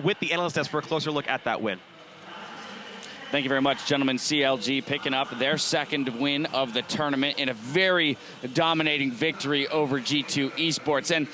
with the analyst desk for a closer look at that win. Thank you very much, gentlemen. CLG picking up their second win of the tournament in a very dominating victory over G2 eSports. And,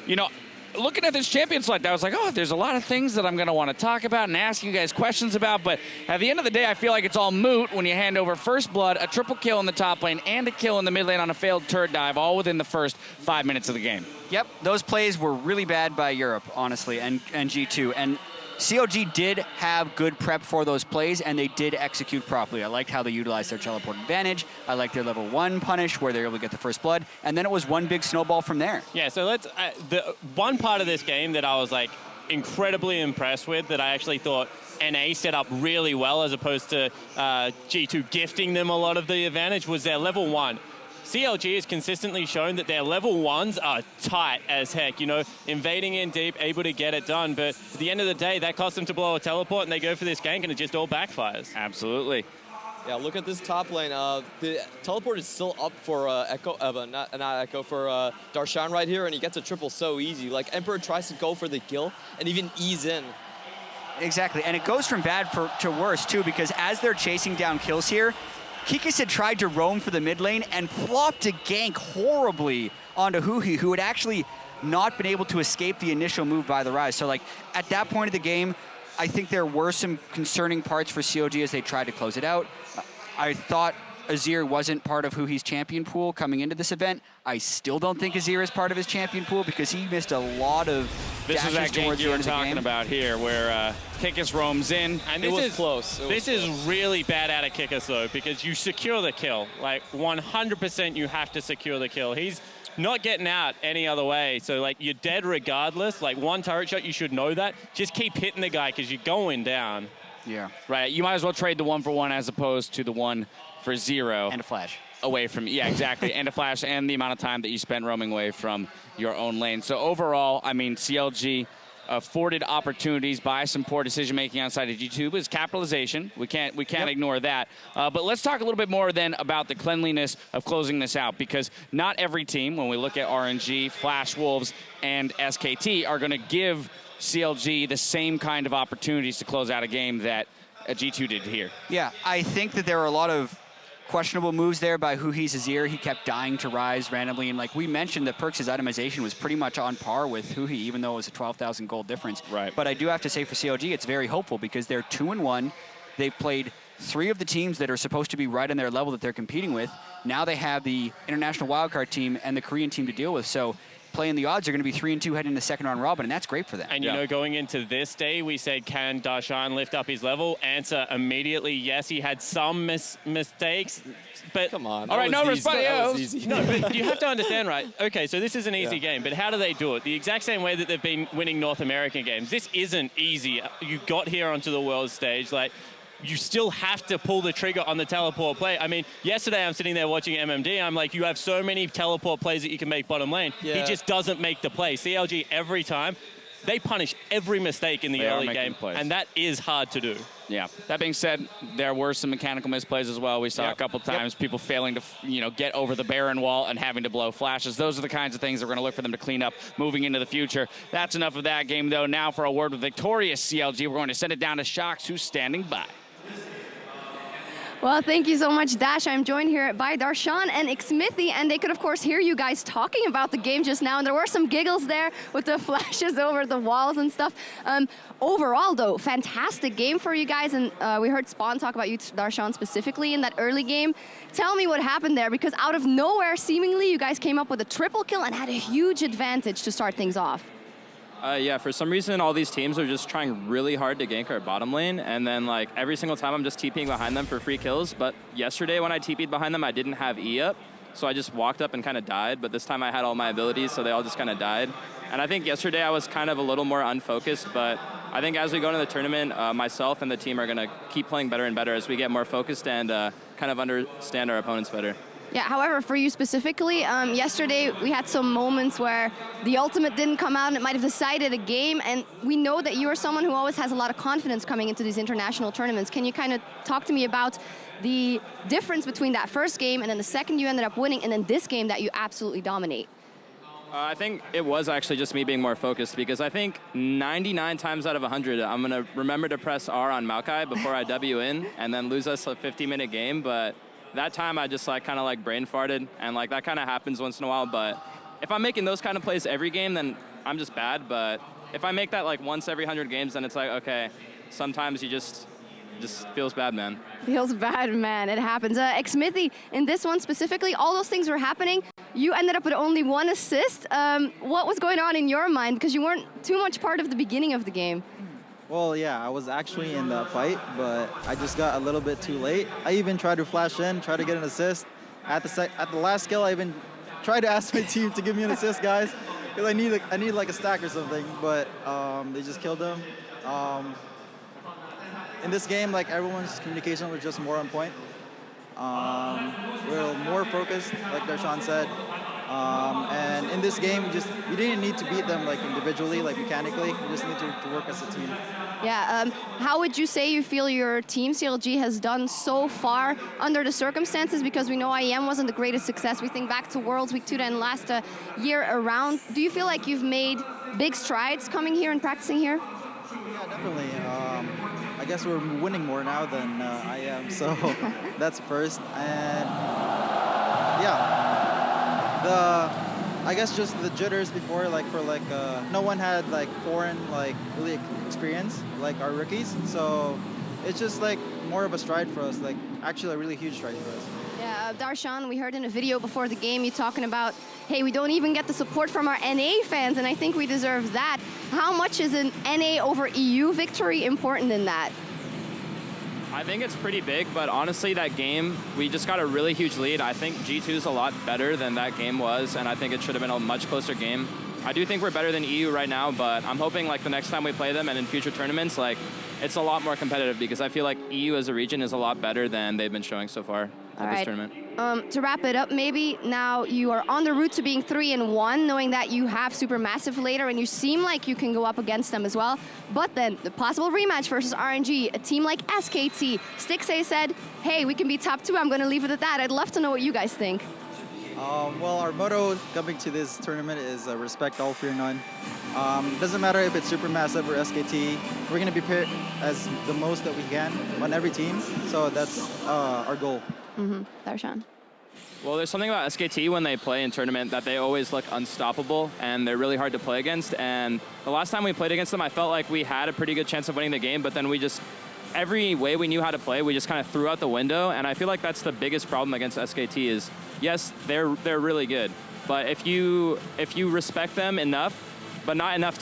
you know, looking at this champion select, I was like, oh, there's a lot of things that I'm going to want to talk about and ask you guys questions about. But at the end of the day, I feel like it's all moot when you hand over first blood, a triple kill in the top lane, and a kill in the mid lane on a failed turret dive, all within the first 5 minutes of the game. Yep, those plays were really bad by Europe, honestly, and G2. And CLG did have good prep for those plays, and they did execute properly. I liked how they utilized their teleport advantage. I liked their level 1 punish, where they were able to get the first blood, and then it was one big snowball from there. Yeah, so let's the one part of this game that I was like incredibly impressed with, that I actually thought NA set up really well as opposed to G2 gifting them a lot of the advantage, was their level 1. CLG has consistently shown that their level 1s are tight as heck, you know, invading in deep, able to get it done. But at the end of the day, that costs them to blow a teleport, and they go for this gank, and it just all backfires. Absolutely. Yeah, look at this top lane. The teleport is still up for Echo, not Echo, for Darshan right here, and he gets a triple so easy. Like, Emperor tries to go for the kill and even ease in. Exactly, and it goes from bad to worse, too, because as they're chasing down kills here, Kikis had tried to roam for the mid lane and flopped a gank horribly onto Huhi, who had actually not been able to escape the initial move by the Rise. So, like, at that point of the game, I think there were some concerning parts for CLG as they tried to close it out. I thought Azir wasn't part of Huhi's champion pool coming into this event. I still don't think Azir is part of his champion pool because he missed a lot of This is that gank you were talking about here, where Kikis roams in. And It was close. This is really bad out of Kikis, though, because you secure the kill. Like, 100% you have to secure the kill. He's not getting out any other way. So, like, you're dead regardless. Like, one turret shot, you should know that. Just keep hitting the guy because you're going down. Yeah. Right, you might as well trade the 1-for-1 as opposed to the 1-for-0. And a flash. Away from, yeah, exactly, and a flash, and the amount of time that you spent roaming away from your own lane. So overall, I mean, CLG afforded opportunities by some poor decision-making outside of G2, but it's capitalization. We can't ignore that. But let's talk a little bit more then about the cleanliness of closing this out, because not every team, when we look at RNG, Flash Wolves, and SKT, are going to give CLG the same kind of opportunities to close out a game that G2 did here. Yeah, I think that there were a lot of questionable moves there by Huhi's Azir. He kept dying to Rise randomly, and like we mentioned, that Perks' itemization was pretty much on par with Huhi, even though it was a 12,000 gold difference. Right. But I do have to say for CLG, it's very hopeful because they're 2-1. They've played 3 of the teams that are supposed to be right on their level that they're competing with. Now they have the international wildcard team and the Korean team to deal with. So playing the odds are going to be 3-2 heading into the second round robin, and that's great for them. And you know, going into this day, we said, can Darshan lift up his level? Answer immediately, yes. He had some mistakes, but come on. All right, no response. No, but you have to understand, right? Okay, so this is an easy game, but how do they do it? The exact same way that they've been winning North American games. This isn't easy. You got here onto the world stage, like, you still have to pull the trigger on the teleport play. I mean, yesterday I'm sitting there watching MMD. I'm like, you have so many teleport plays that you can make bottom lane. Yeah. He just doesn't make the play. CLG, every time, they punish every mistake in the early game, and that is hard to do. Yeah. That being said, there were some mechanical misplays as well. We saw a couple times people failing to, get over the Baron wall and having to blow flashes. Those are the kinds of things that we're going to look for them to clean up moving into the future. That's enough of that game, though. Now for a word with victorious CLG, we're going to send it down to Shox, who's standing by. Well, thank you so much, Dash. I'm joined here by Darshan and Xmithy, and they could, of course, hear you guys talking about the game just now, and there were some giggles there with the flashes over the walls and stuff. Overall, though, fantastic game for you guys, and we heard Spawn talk about you, Darshan, specifically in that early game. Tell me what happened there, because out of nowhere, seemingly, you guys came up with a triple kill and had a huge advantage to start things off. Yeah, for some reason, all these teams are just trying really hard to gank our bottom lane, and then like every single time I'm just TPing behind them for free kills. But yesterday when I TP'd behind them, I didn't have E up, so I just walked up and kind of died. But this time I had all my abilities, so they all just kind of died. And I think yesterday I was kind of a little more unfocused, but I think as we go into the tournament, myself and the team are going to keep playing better and better as we get more focused and kind of understand our opponents better. Yeah, however, for you specifically, yesterday we had some moments where the ultimate didn't come out and it might have decided a game, and we know that you are someone who always has a lot of confidence coming into these international tournaments. Can you kind of talk to me about the difference between that first game and then the second you ended up winning, and then this game that you absolutely dominate? I think it was actually just me being more focused because I think 99 times out of 100, I'm going to remember to press R on Maokai before I W in and then lose us a 50-minute game. But that time I just like kind of like brain farted, and like that kind of happens once in a while. But if I'm making those kind of plays every game, then I'm just bad. But if I make that like once every 100 games, then it's like, okay, sometimes you just feels bad, man. Feels bad, man. It happens. Xmithy, in this one specifically, all those things were happening. You ended up with only 1 assist. What was going on in your mind? Because you weren't too much part of the beginning of the game. Well, yeah, I was actually in the fight, but I just got a little bit too late. I even tried to flash in, try to get an assist. At the last skill, I even tried to ask my team to give me an assist, guys, because I need like a stack or something, but they just killed him. In this game, like everyone's communication was just more on point. We're more focused, like Darshan said. And in this game, we didn't need to beat them like individually, like mechanically. We just need to work as a team. Yeah, how would you say you feel your team, CLG, has done so far under the circumstances? Because we know IEM wasn't the greatest success. We think back to Worlds Week 2 and last year around. Do you feel like you've made big strides coming here and practicing here? Yeah, definitely. I guess we're winning more now than I am, so that's first. And yeah, I guess just the jitters before, no one had like foreign really experience like our rookies, so it's just like more of a stride for us, like actually a really huge stride for us. Yeah, Darshan, we heard in a video before the game you talking about, hey, we don't even get the support from our NA fans, and I think we deserve that. How much is an NA over EU victory important in that? I think it's pretty big, but honestly, that game, we just got a really huge lead. I think G2 is a lot better than that game was, and I think it should have been a much closer game. I do think we're better than EU right now, but I'm hoping like the next time we play them and in future tournaments, like it's a lot more competitive because I feel like EU as a region is a lot better than they've been showing so far at this tournament. To wrap it up, maybe now you are on the route to being 3-1, knowing that you have Supermassive later and you seem like you can go up against them as well. But then the possible rematch versus RNG, a team like SKT. Stixay said, hey, we can be top 2. I'm going to leave it at that. I'd love to know what you guys think. Well, our motto coming to this tournament is respect all, fear none. Doesn't matter if it's Supermassive or SKT, we're going to be paired as the most that we can on every team. So that's our goal. Darshan. Well, there's something about SKT when they play in tournament that they always look unstoppable and they're really hard to play against. And the last time we played against them, I felt like we had a pretty good chance of winning the game, but then we just, every way we knew how to play, we just kind of threw out the window. And I feel like that's the biggest problem against SKT is, yes, they're really good, but if you respect them enough, but not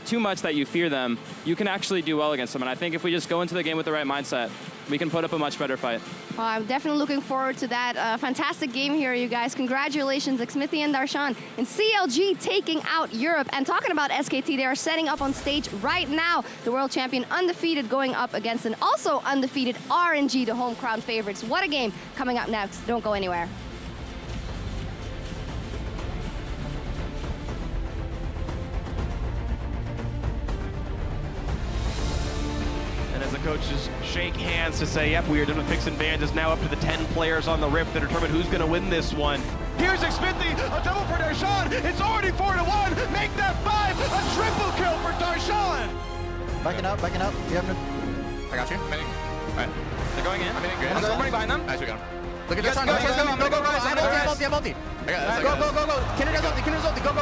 too much that you fear them, you can actually do well against them. And I think if we just go into the game with the right mindset, we can put up a much better fight. Well, I'm definitely looking forward to that. Fantastic game here, you guys. Congratulations, Xmithy and Darshan. And CLG taking out Europe. And talking about SKT, they are setting up on stage right now. The world champion undefeated going up against an also undefeated RNG, the home crown favorites. What a game coming up next. Don't go anywhere. As the coaches shake hands to say, yep, we are done with picks and bans. It's now up to the 10 players on the Rift to determine who's going to win this one. Here's Xmithy, a double for Darshan. It's already 4-1. Make that 5, a triple kill for Darshan. Backing up. You have no... I got you. I'm hitting. All right. They're going in. I'm hitting. Great. I'm running behind them. Nice, we got him. Look at Darshan. Go, guys. I have ulti. I got it. Go. Kinder does ulti. Go.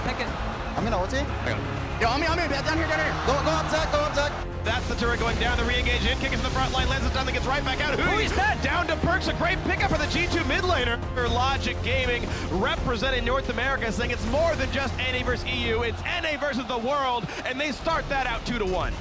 Take it. I'm gonna ulti. I got him. Yo, on me. Down here. Go up, Zach. That's the turret going down, the re-engage in, kick is in the front line, lands it down, then gets right back out. Who is that? Down to Perks, a great pickup for the G2 mid laner. Logic Gaming representing North America, saying it's more than just NA versus EU, it's NA versus the world, and they start that out 2-1.